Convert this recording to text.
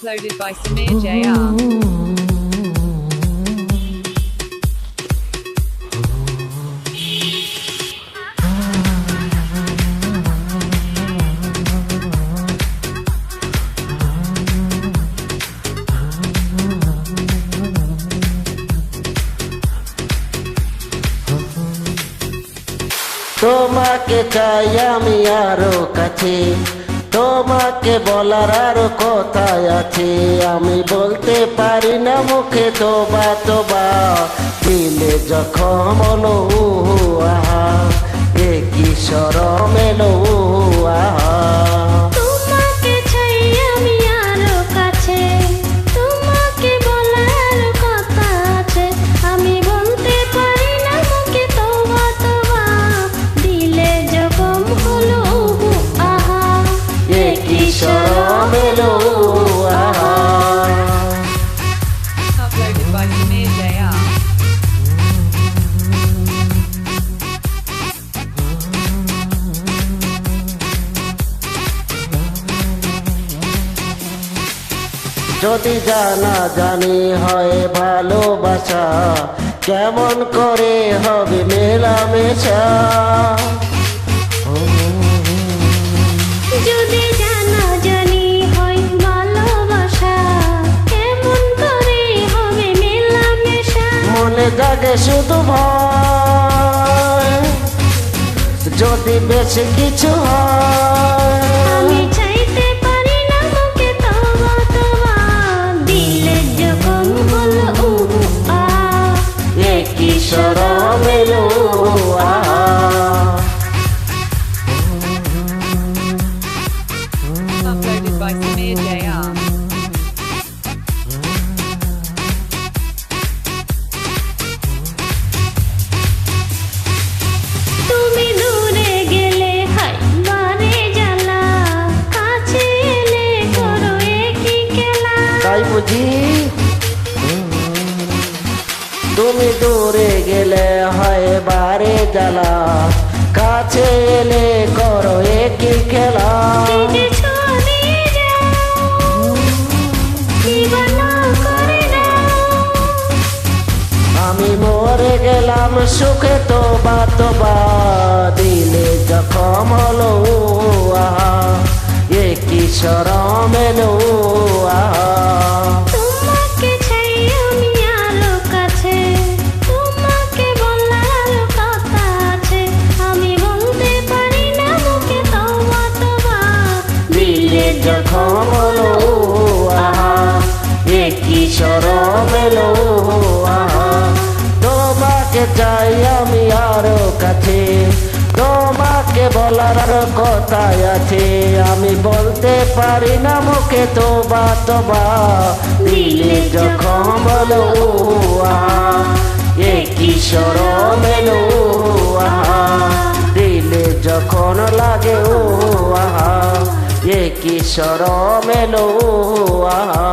Uploaded by Samir JR. তোমাকে চাই আমি আরো কাছে, তোমাকে বলার আরো কথা আছে, আমি বলতে পারি না মুখে তোবা তোবা, দিলে জখম হলো আহা, এ কি শরম এলো আহা। Uploaded by Samir JR. যদি জানা জানি হয় ভালোবাসা, কেমন করে হবে মেলামেশা। যদি জানা জানি হয় ভালোবাসা, কেমন করে হবে মেলামেশা। মনে জাগে শুধু ভয়, যদি বেশি কিছু হয়। আমি চাইতে পারি না মুখে তওবা তওবা, দিলে জখম হলো এ কি শরম এলো আহা। Uploaded by Samir JR. তুমি দূরে গেলে হাই বারে জ্বালা, কাছে এলে করো একই খেলা। তাই বুঝি তুমি দূরে গেলে হয় বারে জ্বালা, কাছে এলে করো একই খেলা। যে ছড়ে যাও, দিবানা করে দাও। আমি মরে গেলাম সুখে তোবা তোবা, দিলে জখম হলো আহা, এ কি শরম এলো আহা। তোমাকে চাই আমি আরো কাছে, তোমাকে বলার কথা আছে, আমি বলতে পারি না মুখে তওবা তওবা, দিলে জখম হলো আহা, এ কি শরম এলো আহা। তোমাকে চাই আমি আরো কাছে, তোমাকে বলার আরো কথা আছে, আমি বলতে পারি না মুখে তোবা তোবা, দিলে জখম হলো আহা, এ কি শরম এলো আহা, দিলে যখন লাগে ও আহা, এ কি শরম এলো আহা।